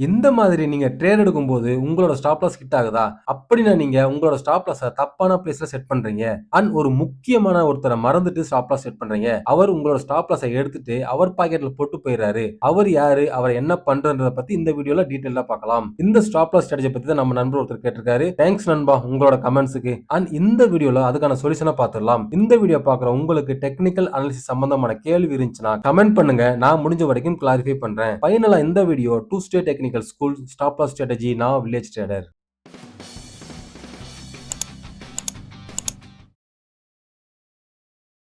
இந்த மாதிரி நீங்க ட்ரேட் எடுக்கும்போது உங்களோட ஸ்டாப் லாஸ் ஹிட் ஆகுதா? அப்படின்னா நீங்க உங்களோட ஸ்டாப் லாஸ தப்பான பிளேஸ்ல செட் பண்றீங்க. அண்ட் ஒரு முக்கியமான ஒருத்தர மறந்துட்டு ஸ்டாப் லாஸ் செட் பண்றீங்க. அவர் உங்களோட ஸ்டாப் லாஸ எடுத்துட்டு அவர் பாக்கெட்ல போட்டு போயிறாரு. அவர் யாரு? அவர் என்ன பண்றன்றத பத்தி இந்த வீடியோல டீடைலா பார்க்கலாம். இந்த ஸ்டாப் லாஸ் ஸ்ட்ராட்டஜி பத்தி தான் நம்ம நண்பர் ஒருத்தர் கேட்டிருக்காரு. தேங்க்ஸ் நண்பா உங்களோட கமெண்ட்ஸ்க்கு. அண்ட் இந்த வீடியோல அதுக்கான சொல்யூஷனை பார்த்துடலாம். இந்த வீடியோ பார்க்குற உங்களுக்கு டெக்னிக்கல் அனாலிசிஸ் சம்பந்தமான கேள்வி இருந்துச்சுன்னா கமெண்ட் பண்ணுங்க. நான் முடிஞ்ச வரைக்கும் கிளாரிஃபை பண்றேன். ஃபைனலா இந்த video 2 stay technical school stop loss strategy நான் வில்லேஜ் ட்ரேடர்.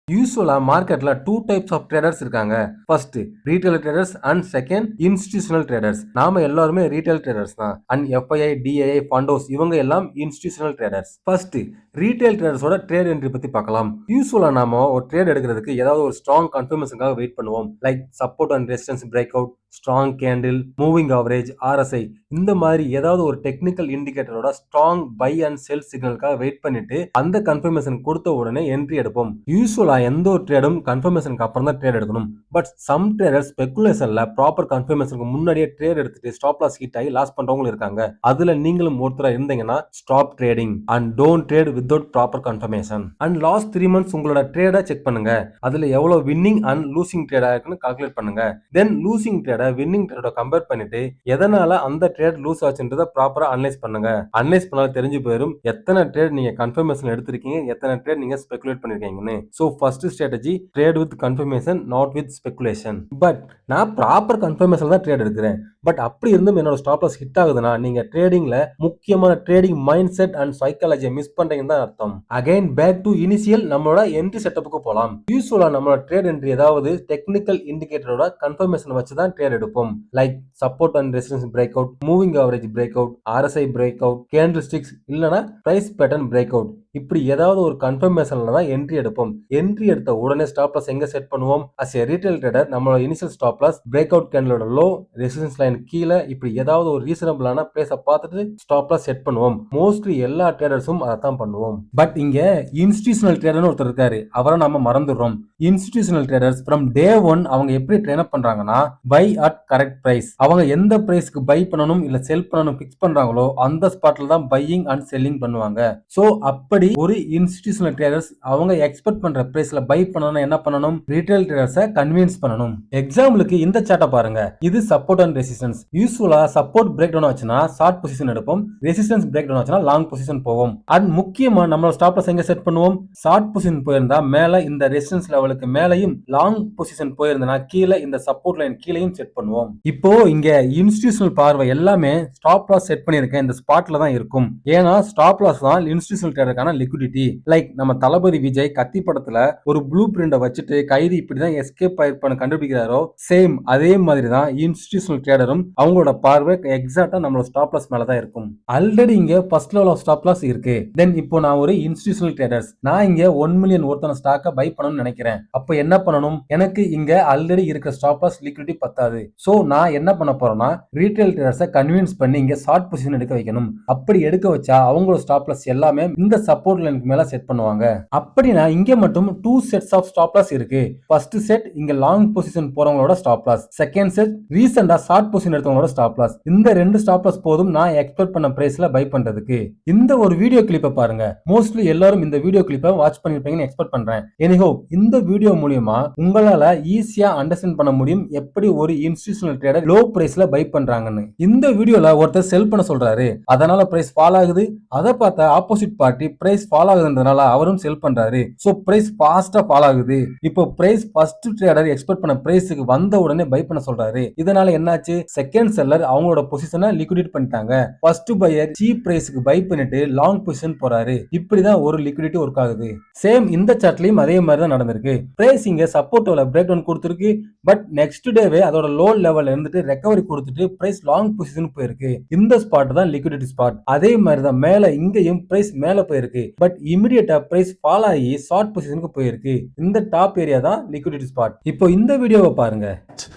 யூசுவலா மார்க்கெட்ல 2 டைப்ஸ் ஆஃப் ட்ரேடர்ஸ் இருக்காங்க. First retail traders and second institutional traders. நாம எல்லாருமே ரீட்டைல் ட்ரேடர்ஸ் தான். அண்ட் எஃப்ஐஐ, டிஐஐ, ஃபண்டோஸ் இவங்க எல்லாம் இன்ஸ்டிடியூஷனல் ட்ரேடர்ஸ். ஃபர்ஸ்ட் ரீட்டைல் ட்ரேடர்ஸோட ட்ரேட் என்ட்ரி பத்தி பார்க்கலாம். யூசுவலா நாம ஒரு ட்ரேட் எடுக்கிறதுக்கு ஏதாவது ஒரு ஸ்ட்ராங் கன்ஃபர்மேஷனுக்காக வெயிட் பண்ணுவோம். Like support and resistance break out, strong candle, moving average, RSI இந்த மாதிரி ஏதாவது ஒரு டெக்னிக்கல் இண்டிகேட்டரோட ஸ்ட்ராங் பை அண்ட் செல் சிக்னலுக்காக வெயிட் பண்ணிட்டு அந்த கன்ஃபர்மேஷன் கொடுத்த உடனே என்ட்ரி எடுப்போம். யூசுவலா எந்த ஒரு ட்ரேடும் கன்ஃபர்மேஷனுக்கு அப்புறம் தான் ட்ரேட் எடுக்கணும். பட் சம் ட்ரேடர்ஸ் ஸ்பெகுலேஷன்ல ப்ராப்பர் கன்ஃபர்மேஷனுக்கு முன்னாடியே ட்ரேட் எடுத்துட்டு ஸ்டாப் லாஸ் ஹிட் ஆகி லாஸ் பண்றவங்க இருக்காங்க. அதுல நீங்களும் ஒருத்தரா இருந்தீங்கன்னா stop trading and don't trade without proper confirmation. And last 3 months உங்களோட ட்ரேடை செக் பண்ணுங்க. அதுல எவ்வளவு வின்னிங் அண்ட் லூசிங் ட்ரேடா இருக்குன்னு கால்குலேட் பண்ணுங்க. தென் லூசிங் ட்ரேடை வின்னிங் ட்ரேடோட கம்பேர் பண்ணிட்டு எதனால அந்த ட்ரேட் லூஸ் ஆச்சுன்றத ப்ராப்பரா அனலைஸ் பண்ணுங்க. அனலைஸ் பண்ணாலும் தெரிஞ்சு போயிடும் எத்தனை ட்ரேட் நீங்க கன்ஃபர்மேஷன் எடுத்திருக்கீங்க, எத்தனை ட்ரேட் நீங்க ஸ்பெகுலேட் பண்ணிருக்கீங்கன்னு. So first strategy trade with confirmation not with speculation. But நான் ப்ராப்பர் கன்ஃபர்மேஷன் தான் ட்ரேட் எடுக்கிறேன். பட் அப்படி இருந்தும் என்னோட ஸ்டாப் லாஸ் ஹிட் ஆகுதுன்னா நீங்க ட்ரேடிங்ல முக்கியமான ட்ரேடிங் மைண்ட் செட் அண்ட் சைக்காலஜியை மிஸ் பண்றீங்கன்னு தான் அர்த்தம். அகைன் பேக் டு இனிஷியல் நம்மளோட என்ட்ரி செட்டப்புக்கு போலாம். யூசுவலா நம்மளோட ட்ரேட் என்ட்ரி ஏதாவது டெக்னிக்கல் இண்டிகேட்டரோட கன்ஃபர்மேஷன் வச்சு தான் ட்ரேட் எடுப்போம். Like support and resistance break out, moving average break out, RSI break out, candlesticks இல்லனா பிரைஸ் பேட்டர்ன் பிரேக் அவுட் இப்படி ஏதாவது ஒரு கன்ஃபர்மேஷன்ல தான் என்ட்ரி எடுப்போம். என்ட்ரி எடுத்த உடனே ஸ்டாப் லாஸ் எங்க செட் பண்ணுவோம்? as a retail trader நம்மளோட initial stop loss break out கேண்டலோட லோ, ரெசிஸ்டன்ஸ் லைன் கீழே இப்படி ஏதாவது ஒரு ரீசனபிளான பிளேஸை பார்த்துட்டு ஸ்டாப் லாஸ் செட் பண்ணுவோம். மோஸ்ட்லி எல்லா ட்ரேடர்ஸும் அதை தான் பண்ணுவோம். பட் இங்க இன்ஸ்டிடியூஷனல் ட்ரேடர்னு ஒருத்தர் இருக்காரு, அவரை நம்ம மறந்துடுறோம். இன்ஸ்டிடியூஷனல் ட்ரேடர்ஸ் ஃப்ரம் டே 1 அவங்க எப்படி ட்ரெயின் அப் பண்றாங்கன்னா பை அட் கரெக்ட் பிரைஸ். அவங்க எந்த பிரைஸ்க்கு பை பண்ணணும் இல்ல செல் பண்ணணும் பிக்ஸ் பண்றாங்களோ அந்த ஸ்பாட்ல தான் பையிங் அண்ட் செல்லிங் பண்ணுவாங்க. சோ அப்படி ஒரு இன்ஸ்டிடியூஷனல் ட்ரேடர்ஸ் அவங்க எக்ஸ்பெக்ட் பண்ற பிரைஸ்ல பை பண்ணனும் என்ன பண்ணணும்? ரீட்டைல் ட்ரேடர்ஸை கன்வின்ஸ் பண்ணணும். எக்ஸாம்பிளுக்கு இந்த சார்ட்டை பாருங்க. இது சப்போர்ட் அண்ட் ரெசிஸ்டன்ஸ். யூசுவலா சப்போர்ட் பிரேக் டவுன் ஆச்சுன்னா ஷார்ட் பொசிஷன் எடுப்போம். ரெசிஸ்டன்ஸ் பிரேக் டவுன் ஆச்சுன்னா லாங் பொசிஷன் போவோம். அண்ட் முக்கியமா நம்மளோட ஸ்டாப் லாஸ் எங்க செட் பண்ணுவோம்? ஷார்ட் பொசிஷன் போயிருந்தா மேல இந்த ரெசிஸ்டன்ஸ் லெவலுக்கு மேலையும், லாங் பொசிஷன் போயிருந்தா கீழே இந்த சப்போர்ட் லைன் கீழையும் செட் பண்ணுவோம். இப்போ இங்க இன்ஸ்டிடியூஷனல் பார்வை எல்லாமே ஸ்டாப் லாஸ் செட் பண்ணிருக்கேன் இந்த ஸ்பாட்ல தான் இருக்கும். ஏன்னா ஸ்டாப் லாஸ் தான் இன்ஸ்டிடியூஷனல் ட்ரேடருக்கான லிக்விடிட்டி. லைக் நம்ம தளபதி விஜய் கத்தி படத்துல ஒரு ப்ளூ பிரிண்ட வச்சுட்டு கைதி இப்படிதான் எஸ்கேப் ஆயிருப்பான்னு கண்டுபிடிக்கிறாரோ சேம் அதே மாதிரி தான் இன்ஸ்டிடியூஷனல் ட்ரேடரும் அவங்களோட பார்வை எக்ஸாக்டா நம்மளோட ஸ்டாப் லாஸ் மேல தான் இருக்கும். ஆல்ரெடி இங்க first level of stop loss இருக்கு. தென் இப்போ நான் ஒரு இன்ஸ்டிடியூஷனல் ட்ரேடர்ஸ், நான் இங்க 1 மில்லியன் ஒருத்தன ஸ்டாக்க பை பண்ணணும்னு நினைக்கிறேன். அப்போ என்ன பண்ணணும்? எனக்கு இங்க ஆல்ரெடி இருக்கிற ஸ்டாப் லாஸ் லிக்விடிட்டி பத்தாது. சோ நான் என்ன பண்ண போறேன்னா ரீட்டைல் ட்ரேடர்ஸை கன்வின்ஸ் பண்ணி இங்க ஷார்ட் பொசிஷன் எடுக்க வைக்கணும். அப்படி எடுக்க வச்சா அவங்களோட ஸ்டாப் லாஸ் எல்லாமே இந்த சப்போர்ட் லைனுக்கு மேல செட் பண்ணுவாங்க. அப்படினா இங்க மட்டும் 2 செட்ஸ் ஆஃப் ஸ்டாப் லாஸ் இருக்கு. ஃபர்ஸ்ட் செட் இங்க லாங் பொசிஷன் போறவங்களோட ஸ்டாப் லாஸ், செகண்ட் செட் ரீசன்ட்டா ஷார்ட் பொசிஷன் எடுத்தவங்களோட ஸ்டாப் லாஸ். இந்த ரெண்டு ஸ்டாப் லாஸ் போதும் நான் எக்ஸ்பெக்ட் பண்ண பிரைஸ்ல பை பண்றதுக்கு. இந்த ஒரு வீடியோ கிளிப்பை பாருங்க. மோஸ்ட்லி எல்லாரும் இந்த வீடியோ கிளிப்பை வாட்ச் பண்ணிருப்பீங்கன்னு எக்ஸ்பெக்ட் பண்றேன். எனிஹோ இந்த வீடியோ மூலமா உங்களால ஈஸியா அண்டர்ஸ்டாண்ட் பண்ண முடியும் எப்படி ஒரு இன்ஸ்டிடியூஷனல் ட்ரேடர் லோ பிரைஸ்ல பை பண்றாங்கன்னு. இந்த வீடியோல ஒருத்தர் செல் பண்ண சொல்றாரு, அதனால பிரைஸ் ஃபால் ஆகுது. அதை பார்த்த ஆப்போசிட் பார்ட்டி பிரைஸ் ஃபால் ஆகுதுன்றதுனால அவரும் செல் பண்றாரு. சோ பிரைஸ் ஃபாஸ்டா ஃபால் ஆகுது. இப்போ பிரைஸ் ஃபர்ஸ்ட் ட்ரேடர் எக்ஸ்பெக்ட் பண்ண பிரைஸ்க்கு வந்த உடனே பை பண்ண சொல்றாரு. இதனால என்னாச்சு? செகண்ட் செல்லர் அவங்களோட பொசிஷனை லிக்விடேட் பண்ணிட்டாங்க. ஃபர்ஸ்ட் பையர் சீப் பிரைஸ்க்கு பை பண்ணிட்டு லாங் பொசிஷன் போறாரு. இப்படிதான் ஒரு லிக்விடிட்டி ஒர்க் ஆகுது. சேம் இந்த சார்ட்லயும் அதே மாதிரி தான் நடந்திருக்கு. பிரைஸ் இங்க சப்போர்ட் லெவல் பிரேக் டவுன் கொடுத்திருக்கு. பட் நெக்ஸ்ட் டேவே அதோட லோ லெவல்ல இருந்துட்டு ரெக்கவரி கொடுத்துட்டு பிரைஸ் லாங் பொசிஷன் போயிருக்கு. இந்த ஸ்பாட் தான் லிக்விடிட்டி ஸ்பாட். அதே மாதிரி தான் மேல இங்கேயும் பிரைஸ் மேல போயிருக்கு. பட் இமிடியேட்டா பிரைஸ் ஃபால் ஆகி ஷார்ட் பொசிஷனுக்கு போயிருக்கு. இந்த டாப் ஏரியா தான் லிக்விடிட்டி ஸ்பாட். இப்போ இந்த வீடியோவை பாருங்க.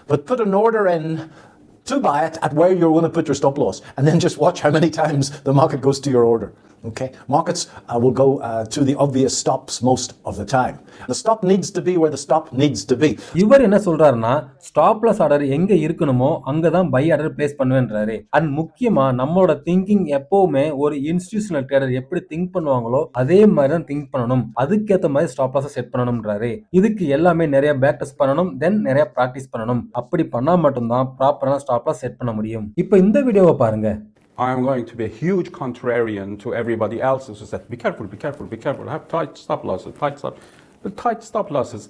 But put an order in to buy it at where you're going to put your stop loss and then just watch how many times the market goes to your order. Okay, markets will go to the obvious stops most of the time. The stop needs to be where the stop needs to be. இவர் என்ன சொல்றாருன்னா, stop loss order எங்க இருக்கணுமோ அங்கதான் by order place பண்ணுவேன்றாரு. And முக்கியமா நம்மளோட thinking எப்பவுமே ஒரு இன்ஸ்டிடியூஷனல் ட்ரேடர் எப்படி திங்க் பண்ணுவாங்களோ அதே மாதிரி தான் திங்க் பண்ணணும். அதுக்கேற்ற மாதிரி ஸ்டாப் லாஸ் செட் பண்ணணும்ன்றாரு. இதுக்கு எல்லாமே நிறைய பேக் டெஸ்ட் பண்ணணும், தென் நிறைய பிராக்டிஸ் பண்ணணும். அப்படி பண்ணா மட்டும்தான் ப்ராப்பரான ஸ்டாப் லாஸ் செட் பண்ண முடியும். இப்போ இந்த வீடியோவை பாருங்க. I am going to be a huge contrarian to everybody else who says, be careful, be careful, be careful, have tight stop losses, tight stop. But tight stop losses,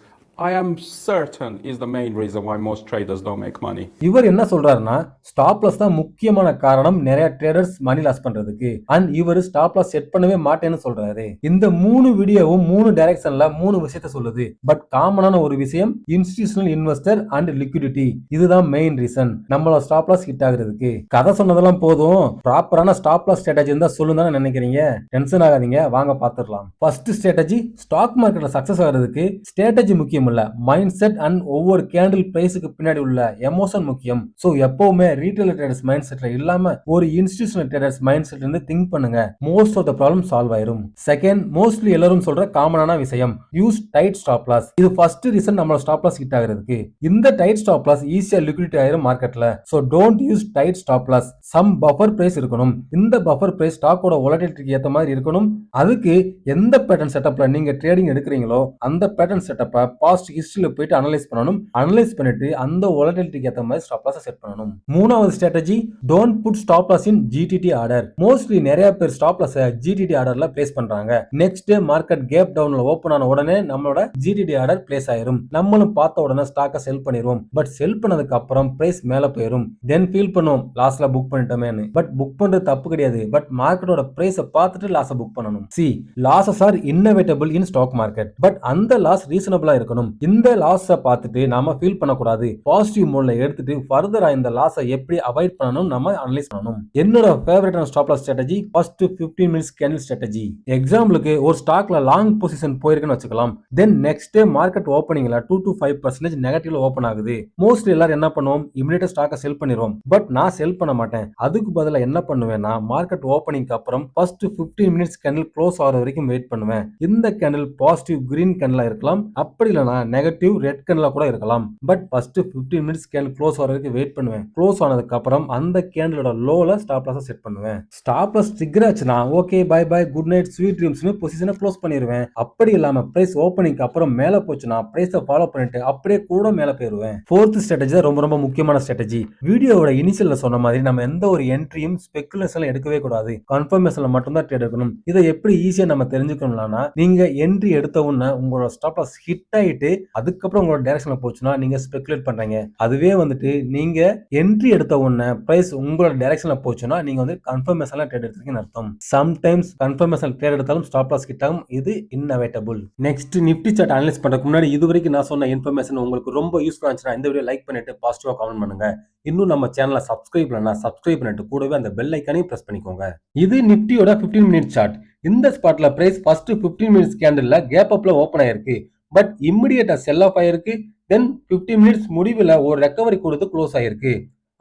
I am certain is the main reason why most traders don't make money. இவர் என்ன சொல்றாருன்னா, stop loss தான் முக்கியமான காரணம் நிறைய traders மணி loss பண்றதுக்கு. And இவர் stop loss set பண்ணவே மாட்டேன்னு சொல்றாரு. இந்த 3 வீடியோவும் 3 டைரக்ஷன்ல 3 விஷயத்தை சொல்லுது. பட் காமனான ஒரு விஷயம் இன்ஸ்டிடியூஷனல் இன்வெஸ்டர் அண்ட் லிக்விடிட்டி. இதுதான் மெயின் ரீசன் நம்மளோட ஸ்டாப் லாஸ் ஹிட் ஆகுறதுக்கு. கதை சொன்னதெல்லாம் போதும், ப்ராப்பரான ஸ்டாப் லாஸ் ஸ்ட்ராட்டஜி இருந்தா சொல்லுங்க தானே நினைக்கிறீங்க. டென்ஷன் ஆகாதீங்க, வாங்க பாத்துடலாம். ஃபர்ஸ்ட் ஸ்ட்ராட்டஜி, ஸ்டாக் மார்க்கெட்ல சக்சஸ் ஆகிறதுக்கு ஸ்ட்ராட்டஜி முக்கியம் இல்ல, மைண்ட் செட் அண்ட் ஒவ்வொரு கேண்டில் பிரைஸுக்கு பின்னாடி உள்ள எமோஷன் முக்கியம். சோ எப்பவுமே ரீட்டைல் ட்ரேடர்ஸ் மைண்ட் செட்ல இல்லாம ஒரு இன்ஸ்டிடியூஷனல் ட்ரேடர்ஸ் மைண்ட் செட்ல இருந்து திங்க் பண்ணுங்க. Most of the problem solve ஆயிரும். செகண்ட், மோஸ்ட்லி எல்லாரும் சொல்ற காமனான விஷயம், யூஸ் டைட் ஸ்டாப் லாஸ். இது ஃபர்ஸ்ட் ரீசன் நம்மளோட ஸ்டாப் லாஸ் ஹிட் ஆகிறதுக்கு. இந்த டைட் ஸ்டாப் லாஸ் ஈஸியா லிக்விடிட்டி ஆயிரும் மார்க்கெட்ல. So don't use tight stop loss. Some buffer price இருக்கணும். இந்த பஃபர் பிரைஸ் ஸ்டாக்கோட வொலட்டிலிட்டிக்கு ஏத்த மாதிரி இருக்கணும். அதுக்கு எந்த பேட்டர்ன் செட்டப்ல நீங்க ட்ரேடிங் எடுக்கிறீங்களோ அந்த பேட்டர்ன் செட்டப்பை பாஸ்ட் ஹிஸ்டரியில போயிட்டு அனலைஸ் பண்ணணும். அனலைஸ் பண்ணிட்டு அந்த வொலட்டிலிட்டிக்கு ஏத்த மாதிரி ஸ்டாப் லாஸ் செட் பண்ணணும். மூணாவது strategy, don't put stop loss in GTT order. மோஸ்ட்லி நிறைய பேர் ஸ்டாப் லாஸ் ஜிடிடி ஆர்டர்ல பிளேஸ் பண்றாங்க. நெக்ஸ்ட் டே மார்க்கெட் கேப் டவுன்ல ஓபன் ஆன உடனே நம்மளோட ஜிடிடி ஆர்டர் பிளேஸ் ஆயிரும். நம்மளும் பார்த்த உடனே ஸ்டாக்கை செல் பண்ணிடுவோம். பட் செல் பண்ணதுக்கு அப்புறம் பிரைஸ் மேல போயிரும். தென் ஃபீல் பண்ணுவோம் லாஸ்ட்ல புக் பண்ணிட்டோமேன்னு. பட் புக் பண்றது தப்பு கிடையாது. பட் மார்க்கெட்டோட பிரைஸை பார்த்துட்டு லாஸை புக் பண்ணணும். See, losses are inevitable in stock market. But அந்த லாஸ் ரீசனபிளா இருக்கணும். இந்த லாஸை பார்த்துட்டு நாம ஃபீல் பண்ணக்கூடாது. பாசிட்டிவ் மோட்ல எடுத்துட்டு ஃபர்தரா இந்த லாஸை எப்படி அவாய்ட் பண்ணணும் நம்ம அனலைஸ் பண்ணணும். என்னோட ஃபேவரட்டான stop loss strategy first 15 minutes candle strategy. எக்ஸாம்பிளுக்கு ஒரு ஸ்டாக்ல லாங் பொசிஷன் போயிருக்குன்னு வச்சுக்கலாம். தென் நெக்ஸ்ட் டே மார்க்கெட் ஓப்பனிங்ல 2 to 5% நெகட்டிவ்ல ஓபன் ஆகுது. மோஸ்ட்லி எல்லாரும் என்ன பண்ணுவோம், இமிடியேட்டா ஸ்டாக்கை செல் பண்ணிடுவோம். பட் நான் செல் பண்ண மாட்டேன். அதுக்கு பதிலா என்ன பண்ணுவேன்னா, மார்க்கெட் ஓப்பனிங்க்கு அப்புறம் ஃபர்ஸ்ட் 15 மினிட்ஸ் கேண்டில் க்ளோஸ் ஆகிற வரைக்கும் வெயிட் பண்ணுவேன். இந்த கேண்டில் பாசிட்டிவ் கிரீன் கேண்டிலா இருக்கலாம், அப்படி இல்லைனா நெகட்டிவ் ரெட் கேண்டிலா கூட இருக்கலாம். But first 15 minutes candle close ஆகிற வரைக்கும் வெயிட் பண்ணுவேன். க்ளோஸ் ஆனதுக்கு அப்புறம் அந்த கேண்டிலோட லோல ஸ்டாப் லாஸ் செட் பண்ணுவேன். ஸ்டாப் லாஸ் ட்ரிகர் ஆச்சுன்னா okay bye bye good night sweet ட்ரீம்ஸ்னு பொசிஷனை க்ளோஸ் பண்ணிடுவேன். அப்படி இல்லாம பிரைஸ் ஓப்பனிங்க்கு அப்புறம் மேல போச்சுன்னா பிரைஸை ஃபாலோ பண்ணிட்டு அப்படியே கூட மேல போயிருவேன். ஃபோர்த் ஸ்ட்ராட்டஜி தான் ரொம்ப ரொம்ப முக்கியமான ஸ்ட்ராட்டஜி. வீடியோவோட இனிஷியல்ல சொன்ன மாதிரி நம்ம எந்த ஒரு என்ட்ரியும் ஸ்பெகுலேஷன்ல எடுக்கவே கூடாது. கன்ஃபர்மேஷன்ல மட்டும் தான் ட்ரேட் எடுக்கணும். இதை எப்படி ஈஸியா நம்ம தெரிஞ்சுக்கணும்னா, நீங்க என்ட்ரி எடுத்த உடனே உங்களோட ஸ்டாப் லாஸ் ஹிட் ஆயிட்டு அதுக்கப்புறம் உங்களோட டைரக்ஷன்ல போச்சுன்னா நீங்க ஸ்பெகுலேட் பண்றீங்க. அதுவே வந்துட்டு நீங்க என்ட்ரி எடுத்த உடனே பிரைஸ் உங்களோட டைரக்ஷன்ல போச்சுன்னா நீங்க வந்து கன்ஃபர்மேஷன்ல ட்ரேட் எடுத்துருக்கீங்கன்னு அர்த்தம். சம்டைம்ஸ் கன்ஃபர்மேஷன் ட்ரேட் எடுத்தாலும் ஸ்டாப் லாஸ் ஹிட் ஆகும். இது inevitable. Next, Nifty chart analyse பண்றதுக்கு முன்னாடி இதுவரைக்கும் நான் சொன்ன இன்ஃபர்மேஷன் உங்களுக்கு ரொம்ப யூஸ்ஃபுல்லா இருந்துச்சுன்னா இந்த வீடியோ லைக் பண்ணிட்டு பாசிட்டிவா கமெண்ட் பண்ணுங்க. இன்னும் நம்ம சேனலை சப்ஸ்கிரைப் பண்ணா சப்ஸ்கிரைப் பண்ணிட்டு கூடவே அந்த பெல் ஐக்கானையும் பிரஸ் பண்ணிக்கோங்க. இது நிஃப்டியோட 15 மினிட் சார்ட். இந்த ஸ்பாட்ல பிரைஸ் ஃபர்ஸ்ட் 15 மினிட்ஸ் கேண்டில்ல கேப் அப்ல ஓபன் ஆயிருக்கு. பட் இமிடியேட்டா செல் ஆஃப் ஆயிருக்கு. தென் 15 மினிட்ஸ் முடிவில் ஒரு ரெக்கவரி கொடுத்து க்ளோஸ் ஆயிருக்கு.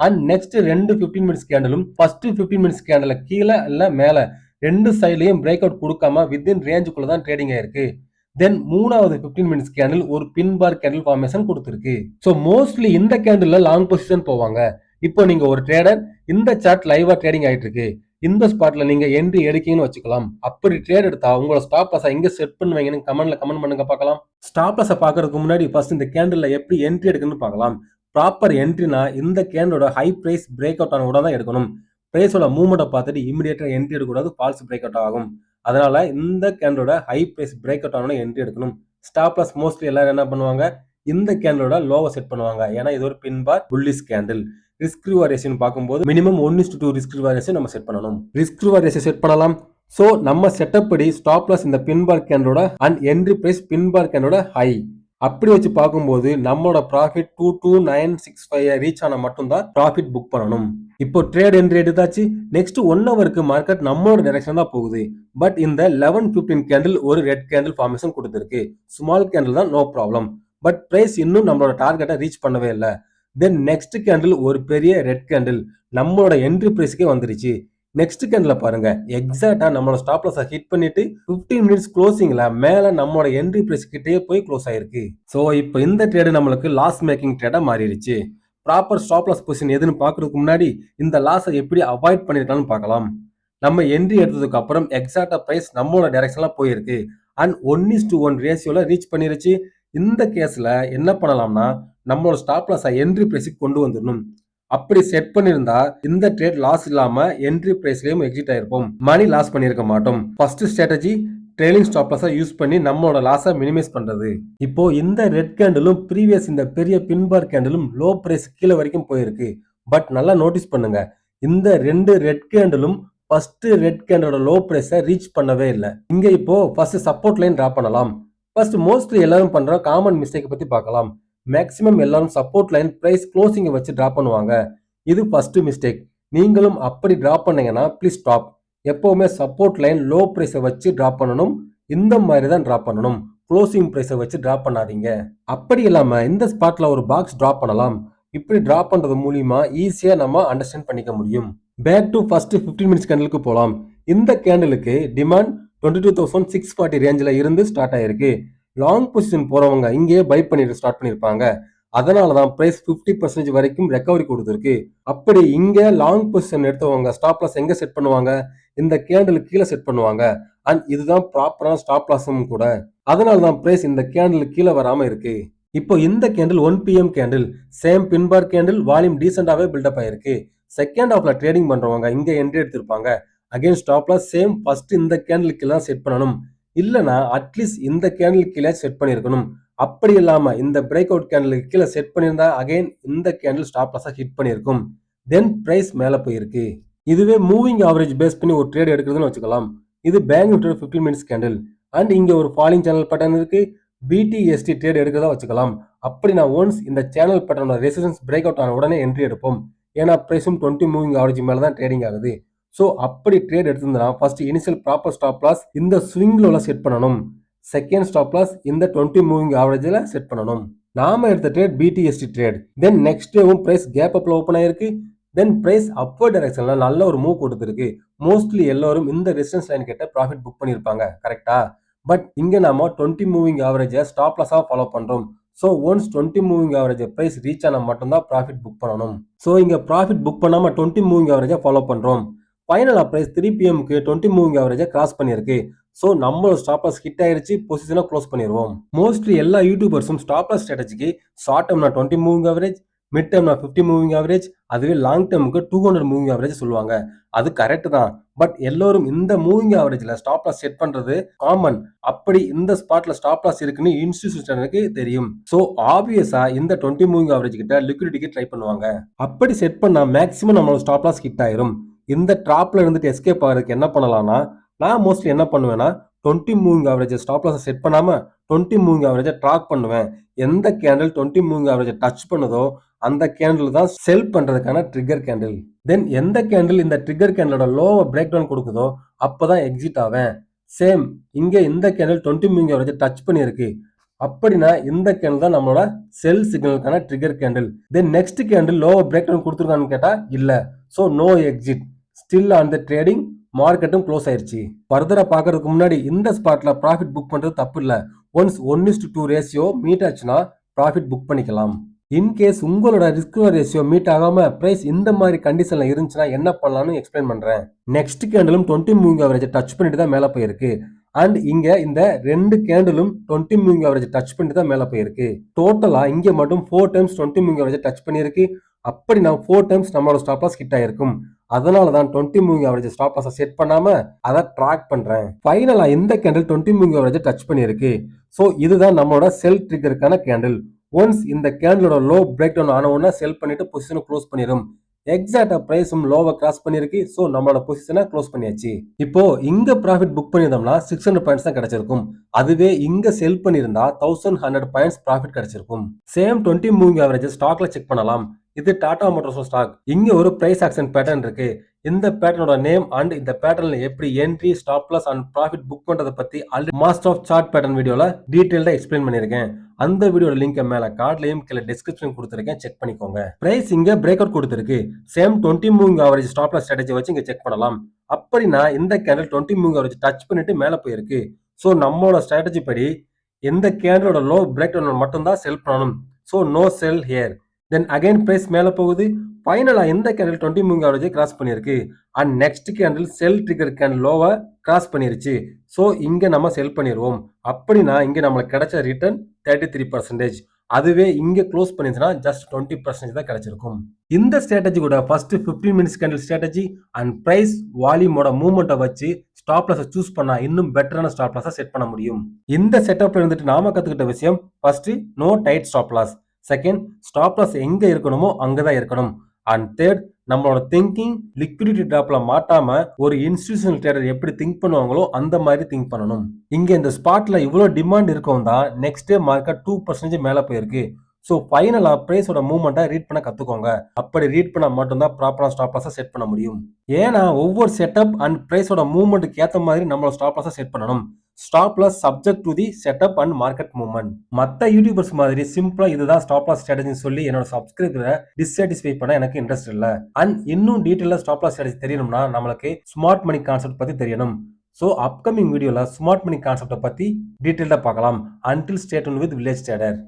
அண்ட் நெக்ஸ்ட் 2 15 மினிட்ஸ் கேண்டலும் ஃபர்ஸ்ட் 15 மினிட்ஸ் கேண்டல கீழே இல்ல மேல ரெண்டு சைட்லயும் பிரேக் அவுட் கொடுக்காம வித்தின் ரேஞ்சுக்குள்ள தான் ட்ரேடிங் ஆயிருக்கு. தென் மூணாவது 15 மினிட்ஸ் கேண்டில் ஒரு பின் பார் கேண்டில் ஃபார்மேஷன் கொடுத்திருக்கு. ஸோ மோஸ்ட்லி இந்த கேண்டில்ல லாங் பொசிஷன் போவாங்க. இப்போ நீங்க ஒரு ட்ரேடர், இந்த சார்ட் லைவா ட்ரேடிங் ஆயிட்டு இருக்கு. இந்த ஸ்பாட்ல நீங்க என்ட்ரி எடுக்கீங்கன்னு வச்சுக்கலாம். அப்படி ட்ரேட் எடுத்தா உங்களோட ஸ்டாப் லாஸ் எங்க செட் பண்ணுவீங்கன்னு கமெண்ட் பண்ணுங்க பார்க்கலாம். ஸ்டாப் லாஸ் பாக்குறதுக்கு முன்னாடி ஃபர்ஸ்ட் இந்த கேண்டில்ல எப்படி என்ட்ரி எடுக்கணும்னு பார்க்கலாம். ப்ராப்பர் என்ட்ரினா இந்த கேண்டலோட ஹை பிரைஸ் பிரேக் அவுட் ஆன உடனே தான் எடுக்கணும். பிரைஸோட மூவ்மெண்ட்டை பார்த்துட்டு இமிடியேட்டா என்ட்ரி எடுக்கக்கூடாது, ஃபால்ஸ் பிரேக் அவுட் ஆகும். அதனால இந்த கேண்டலோட ஹை பிரைஸ் பிரேக் அவுட் ஆன என்ட்ரி எடுக்கணும். ஸ்டாப் லாஸ் மோஸ்ட்லி எல்லாரும் என்ன பண்ணுவாங்க, இந்த கேண்டலோட லோவை செட் பண்ணுவாங்க. ஏன்னா இது ஒரு pin bar bullish candle. Risk reward ratio பார்க்கும்போது மினிமம் 1:2 ரிஸ்க் ரிவார்ட் ரேஷியோ நம்ம செட் பண்ணணும். ரிஸ்க் ரிவார்ட் ரேஷியோ செட் பண்ணலாம். ஸோ நம்ம செட்டப் படி ஸ்டாப் லாஸ் இந்த பின் பார் கேண்டலோட and entry price pin bar கேண்டலோட ஹை அப்படி வச்சு பார்க்கும்போது நம்மளோட ப்ராஃபிட் 22965 ரீச் ஆன மட்டும் தான் ப்ராஃபிட் புக் பண்ணணும். இப்போ ட்ரேட் என்ட்ரி எடுத்தாச்சு. நெக்ஸ்ட் 1 ஹவருக்கு மார்க்கெட் நம்மளோட டைரக்ஷன் தான் போகுது. பட் இந்த 11:15 கேண்டில் ஒரு ரெட் கேண்டில் ஃபார்மேஷன் கொடுத்துருக்கு. ஸ்மால் கேண்டில் தான், நோ ப்ராப்ளம். பட் பிரைஸ் இன்னும் நம்மளோட டார்கெட்டை ரீச் பண்ணவே இல்லை. தென் நெக்ஸ்ட் கேண்டில் ஒரு பெரிய ரெட் கேண்டில் நம்மளோட என்ட்ரி பிரைஸ்க்கே வந்துருச்சு. நெக்ஸ்ட் கேண்டில் பாருங்க, எக்ஸாக்டா நம்மளோட ஸ்டாப் லாஸை ஹிட் பண்ணிட்டு 15 மினிட்ஸ் க்ளோசிங்ல மேல நம்மளோட என்ட்ரி பிரைஸ் கிட்டே போய் க்ளோஸ் ஆயிருக்கு. சோ இப்போ இந்த ட்ரேடு நம்மளுக்கு லாஸ் மேக்கிங் ட்ரேடா மாறிடுச்சு. ப்ராப்பர் ஸ்டாப் லாஸ் பொசிஷன் எதுன்னு பாக்குறதுக்கு முன்னாடி இந்த லாஸை எப்படி அவாய்ட் பண்ணிருக்கலாம்னு பார்க்கலாம். நம்ம என்ட்ரி எடுத்ததுக்கு அப்புறம் எக்ஸாக்டா பிரைஸ் நம்மளோட டைரக்ஷன்ல போயிருக்கு அண்ட் 1:1 ரேஷியோல ரீச் பண்ணிருச்சு. இந்த கேஸ்ல என்ன பண்ணலாம்னா நம்மளோட ஸ்டாப் லாஸை என்ட்ரி பிரைஸுக்கு கொண்டு வந்துடணும். அப்படி செட் பண்ணிருந்தா இந்த ட்ரேட் லாஸ் இல்லாம என்ட்ரி பிரைஸ்லயும் எக்ஸிட் ஆயிருப்போம், மணி லாஸ் பண்ணிருக்க மாட்டோம். ஃபர்ஸ்ட் ஸ்ட்ராட்டஜி ட்ரெயிலிங் ஸ்டாப் லாஸை யூஸ் பண்ணி நம்மளோட லாஸை மினிமைஸ் பண்றது. இப்போ இந்த ரெட் கேண்டிலும் ப்ரீவியஸ் இந்த பெரிய பின்பார் கேண்டிலும் லோ பிரைஸ் கீழே வரைக்கும் போயிருக்கு. பட் நல்லா நோட்டீஸ் பண்ணுங்க, இந்த ரெண்டு ரெட் கேண்டிலும் ஃபர்ஸ்ட் ரெட் கேண்டலோட லோ பிரைஸை ரீச் பண்ணவே இல்லை. இங்க இப்போ ஃபர்ஸ்ட் சப்போர்ட் லைன் டிரா பண்ணலாம். ஃபர்ஸ்ட் மோஸ்ட்லி எல்லாரும் பண்ற காமன் மிஸ்டேக் பத்தி பார்க்கலாம். மேக்ஸிமம் எல்லாரும் சப்போர்ட் லைன் பிரைஸ் க்ளோசிங்கை வச்சு டிரா பண்ணுவாங்க. இது ஃபர்ஸ்ட் மிஸ்டேக். நீங்களும் அப்படி டிரா பண்ணீங்கன்னா ப்ளீஸ் ஸ்டாப். எப்பவுமே சப்போர்ட் லைன் லோ பிரைஸை வச்சு டிரா பண்ணணும். இந்த மாதிரி தான் டிரா பண்ணணும். க்ளோசிங் பிரைஸை வச்சு டிரா பண்ணாதீங்க. அப்படி இல்லாம இந்த ஸ்பாட்ல ஒரு பாக்ஸ் டிரா பண்ணலாம். இப்படி டிரா பண்றது மூலியமா ஈஸியா நம்ம அண்டர்ஸ்டாண்ட் பண்ணிக்க முடியும். பேக் டு ஃபர்ஸ்ட் 15 மினிட்ஸ் கேண்டலுக்கு போலாம். இந்த கேண்டலுக்கு டிமாண்ட் 22,640 ரேஞ்சில் இருந்து ஸ்டார்ட் ஆயிருக்கு. லாங் பொசிஷன் போறவங்க இங்கேயே பை பண்ணிட்டு ஸ்டார்ட் பண்ணிருப்பாங்க. அதனாலதான் பிரைஸ் 50% வரைக்கும் ரெக்கவரி கொடுத்துருக்கு. அப்படி இங்க லாங் பொசிஷன் எடுத்தவங்க ஸ்டாப் லாஸ் எங்க செட் பண்ணுவாங்க? இந்த கேண்டில் கீழே செட் பண்ணுவாங்க. அண்ட் இதுதான் ப்ராப்பரான ஸ்டாப் லாஸும் கூட. அதனாலதான் பிரைஸ் இந்த கேண்டில் கீழே வராம இருக்கு. இப்போ இந்த candle 1 PM candle same pin bar candle volume டீசென்டாவே பில்டப் ஆயிருக்கு. செகண்ட் ஹாஃப்ல ட்ரேடிங் பண்றவங்க இங்க என்ட்ரி எடுத்திருப்பாங்க. Again stop loss same first இந்த கேண்டில் கீழே செட் பண்ணணும். இல்லனா அட்லீஸ்ட் இந்த கேண்டில் கீழே செட் பண்ணிருக்கணும். அப்படி இல்லாம இந்த பிரேக் அவுட் கேண்டிலுக்கு கீழே செட் பண்ணியிருந்தா அகைன் இந்த கேண்டில் ஸ்டாப் லாஸை ஹிட் பண்ணிருக்கும். தென் பிரைஸ் மேல போயிருக்கு. இதுவே மூவிங் ஆவரேஜ் பேஸ் பண்ணி ஒரு ட்ரேட் எடுக்கிறதுன்னு வச்சுக்கலாம். இது bank Nifty 15 minutes candle and இங்க ஒரு ஃபாலிங் சேனல் பேட்டர்ன் இருக்கு. BTST ட்ரேட் எடுக்கிறதா வச்சுக்கலாம். அப்படி நான் ஒன்ஸ் இந்த சேனல் பேட்டர்னோட ரெசிஸ்டன்ஸ் பிரேக் அவுட் ஆன உடனே என்ட்ரி எடுப்போம். ஏன்னா பிரைஸும் 20 மூவிங் ஆவரேஜ் மேல தான் ட்ரேடிங் ஆகுது. ஸோ அப்படி ட்ரேட் எடுத்திருந்தா first initial proper stop loss இந்த ஸ்விங்ல செட் பண்ணணும். செகண்ட் ஸ்டாப் லாஸ் இந்த 20 மூவிங் ஆவரேஜ்ல செட் பண்ணணும். நாம எடுத்த trade BTST trade. Then next டேவும் பிரைஸ் கேப் அப்ல ஓப்பன் ஆயிருக்கு. தென் பிரைஸ் அப்வர்ட் டைரக்ஷன்ல நல்ல ஒரு மூவ் கொடுத்துருக்கு. மோஸ்ட்லி எல்லாரும் இந்த ரெசிஸ்டன்ஸ் லைன் கிட்ட ப்ராஃபிட் புக் பண்ணிருப்பாங்க, கரெக்டா? பட் இங்க நாம 20 மூவிங் ஆவரேஜை ஸ்டாப் லாஸா ஃபாலோ பண்றோம். So once 20 moving average price reach ஆனா மட்டும்தான் ப்ராஃபிட் புக் பண்ணணும். ஸோ இங்க ப்ராஃபிட் புக் பண்ணாம 20 மூவிங் ஆவரேஜை ஃபாலோ பண்றோம். ஃபைனலா பிரைஸ் 3 PMக்கு 20 மூவிங் ஆவரேஜை கிராஸ் பண்ணிருக்கு. ஸோ நம்மளோட ஸ்டாப் லாஸ் ஹிட் ஆயிருச்சு, பொசிஷனை க்ளோஸ் பண்ணிடுவோம். மோஸ்ட்லி எல்லா யூடியூபர்ஸும் ஸ்டாப் லாஸ் ஸ்ட்ராட்டஜிக்கு ஷார்ட் டேர்ம்னா 20 மூவிங் ஆவரேஜ், மிட் டேர்ம்னா 50 மூவிங் ஆவரேஜ், அதுவே லாங் டேர்முக்கு 200 மூவிங் ஆவரேஜ் சொல்லுவாங்க. அது கரெக்ட் தான். பட் எல்லாரும் இந்த மூவிங் ஆவரேஜ்ல ஸ்டாப் லாஸ் செட் பண்றது காமன். அப்படி இந்த ஸ்பாட்ல ஸ்டாப் லாஸ் இருக்குன்னு இன்ஸ்டிடியூஷனுக்கு தெரியும். சோ ஆப்வியஸா இந்த 20 மூவிங் ஆவரேஜ் கிட்ட லிக்விடிட்டிக்கு ட்ரை பண்ணுவாங்க. அப்படி செட் பண்ணா மேக்ஸிமம் நம்மளோட ஸ்டாப் லாஸ் ஹிட் ஆயிரும். இந்த ட்ராப்ல இருந்துட்டு எஸ்கேப் ஆகிறதுக்கு என்ன பண்ணலாம்னா, நான் மோஸ்ட்லி என்ன பண்ணுவேன்னா 20 moving average stop loss set பண்ணாம 20 மூவிங் ஆவரேஜ் ட்ராக் பண்ணுவேன். எந்த கேண்டில் 20 மூவிங் ஆவரேஜ் டச் பண்ணுதோ அந்த கேண்டில் தான் செல் பண்றதுக்கான ட்ரிகர் கேண்டில். தென் எந்த கேண்டில் இந்த ட்ரிகர் கேண்டிலோட லோவை பிரேக் டவுன் கொடுக்குதோ அப்பதான் எக்ஸிட் ஆவேன். சேம் இங்க இந்த கேண்டில் 20 மூவிங் ஆவரேஜ் டச் பண்ணிருக்கு. அப்படின்னா இந்த கேண்டில் தான் நம்மளோட செல் சிக்னலுக்கான trigger candle. Then next candle லோவை பிரேக் டவுன் கொடுத்துருக்கான்னு கேட்டா இல்ல. So no exit. Still on the trading. மார்க்கெட்டும் க்ளோஸ் ஆயிருச்சு. ஃபர்தரா பாக்குறதுக்கு முன்னாடி இந்த ஸ்பாட்ல ப்ராஃபிட் புக் பண்றது தப்பு இல்ல. ஒன்ஸ் 1:2 ரேஷியோ மீட் ஆச்சுன்னா ப்ராஃபிட் புக் பண்ணிக்கலாம். இன்கேஸ் உங்களோட ரிஸ்க் ரேஷியோ மீட் ஆகாம பிரைஸ் இந்த மாதிரி கண்டிஷன்ல இருந்துச்சுன்னா என்ன பண்ணலாம்னு எக்ஸ்பிளைன் பண்றேன். நெக்ஸ்ட் கேண்டிலும் 20 மூவிங் ஆவரேஜ் டச் பண்ணிட்டு தான் மேல போயிருக்கு. அண்ட் இங்க இந்த ரெண்டு கேண்டிலும் 20 மூவிங் ஆவரேஜ் டச் பண்ணிட்டு தான் மேல போயிருக்கு. டோட்டலா இங்க மட்டும் 4 டைம்ஸ் 20 மூவிங் ஆவரேஜ் டச் பண்ணிருக்கு. அப்படி நான் 4 டைம்ஸ் நம்மளோட ஸ்டாப் லாஸ் ஹிட் ஆயிருக்கும். அதனால தான் 20 moving average stop loss set பண்ணாம அதை ட்ராக் பண்றேன். ஃபைனலா இந்த கேண்டில் 20 மூவிங் ஆவரேஜ் டச் பண்ணிருக்கு. சோ இதுதான் நம்மளோட செல் ட்ரிகருக்கான கேண்டில். ஒன்ஸ் இந்த கேண்டிலோட லோ பிரேக் டவுன் ஆன உடனே செல் பண்ணிட்டு பொசிஷனை க்ளோஸ் பண்ணிடும். எக்ஸாக்டா பிரைஸும் லோவை கிராஸ் பண்ணிருக்கு. சோ நம்மளோட பொசிஷனை க்ளோஸ் பண்ணியாச்சு. இப்போ இங்க ப்ராஃபிட் புக் பண்ணியிருந்தோம்னா 600 பாயிண்ட்ஸ் தான் கிடைச்சிருக்கும். அதுவே இங்க செல் பண்ணியிருந்தா 1100 பாயிண்ட்ஸ் ப்ராஃபிட் கிடைச்சிருக்கும். சேம் 20 மூவிங் ஆவரேஜ் ஸ்டாக்ல செக் பண்ணலாம். இது டாடா மோட்டார்ஸ் ஸ்டாக். இங்க ஒரு பிரைஸ் ஆக்ஷன் பேட்டர்ன் இருக்கு. இந்த பேட்டர்னோட நேம் அண்ட் இந்த பேட்டர்ன்ல எப்படி entry, stop loss and profit book பண்றதை பத்தி already master of chart pattern வீடியோல டீடைல்டா எக்ஸ்பிளைன் பண்ணிருக்கேன். அந்த வீடியோட லிங்க் மேல கார்ட்லயும் கீழே டிஸ்கிரிப்ஷன் கொடுத்துருக்கேன், செக் பண்ணிக்கோங்க. பிரைஸ் இங்க பிரேக் அவுட் கொடுத்துருக்கு. Same 20 moving average stop loss strategy வச்சு இங்க செக் பண்ணலாம். அப்படின்னா இந்த கேண்டில் 20 மூவிங் ஆவரேஜ் டச் பண்ணிட்டு மேல போயிருக்கு. சோ நம்மளோட ஸ்ட்ராட்டஜி படி எந்த கேண்டிலோட லோ பிரேக் டவுன் மட்டும் தான் செல் பண்ணணும். So no sell here. Then again price மேல போகுது. ஃபைனலா இந்த கேண்டில் 20 மூவிங் ஆவரேஜ் கிராஸ் பண்ணிருக்கு. And next candle sell trigger candle லோவை கிராஸ் பண்ணிருச்சு. சோ இங்க நம்ம செல் பண்ணிடுவோம். அப்படின்னா இங்க நம்மளுக்கு கிடைச்ச ரிட்டர்ன் 33%. அதுவே இங்க க்ளோஸ் பண்ணிருச்சுன்னா ஜஸ்ட் 20% தான் கிடைச்சிருக்கும். இந்த ஸ்ட்ராட்டஜி கூட first 15 minutes candle strategy and price வால்யூமோட மூவ்மெண்ட்டை வச்சு ஸ்டாப் லாஸை சூஸ் பண்ணா இன்னும் பெட்டரான ஸ்டாப் லாஸை செட் பண்ண முடியும். இந்த செட்டப்ல இருந்துட்டு நாம கத்துக்கிட்ட விஷயம், first no tight stop loss, second stop loss எங்க இருக்கணுமோ அங்கதான் இருக்கணும், அண்ட் தேர்ட் நம்மளோட திங்கிங் லிக்விடிட்டி டிராப்ல மாட்டாம ஒரு இன்ஸ்டிடியூஷனல் ட்ரேடர் எப்படி திங்க் பண்ணுவாங்களோ அந்த மாதிரி திங்க் பண்ணணும். இங்க இந்த ஸ்பாட்ல இவ்வளவு டிமாண்ட் இருக்கும் தான் நெக்ஸ்ட் டே மார்க்கெட் 2% மேல போயிருக்கு. ஸோ ஃபைனலா பிரைஸோட மூவ்மெண்ட்டை ரீட் பண்ண கத்துக்கோங்க. அப்படி ரீட் பண்ணா மட்டும்தான் ப்ராப்பரா ஸ்டாப் லாஸை செட் பண்ண முடியும். ஏன்னா ஒவ்வொரு செட்டப் அண்ட் பிரைஸோட மூவ்மெண்ட்டுக்கு ஏற்ற மாதிரி நம்மளோட ஸ்டாப் லாஸை செட் பண்ணணும். Stop loss subject to the setup and market movement. மத்த யூடியூபர்ஸ் மாதிரி சிம்பிளா இதுதான் ஸ்டாப் லாஸ் ஸ்ட்ராட்டஜின்னு சொல்லி என்னோட சப்ஸ்கிரைபரை டிஸ்சாட்டிஸ்ஃபை பண்ண எனக்கு இன்ட்ரெஸ்ட் இல்ல. அண்ட் இன்னும் டீடைலா ஸ்டாப் லாஸ் ஸ்ட்ராட்டஜி தெரியணும்னா நம்மளுக்கு ஸ்மார்ட் மணி கான்செப்ட் பத்தி தெரியணும். ஸோ அப்கமிங் வீடியோல ஸ்மார்ட் மணி கான்செப்டை பத்தி டீடைல்டா பார்க்கலாம். Until stay tuned with village trader.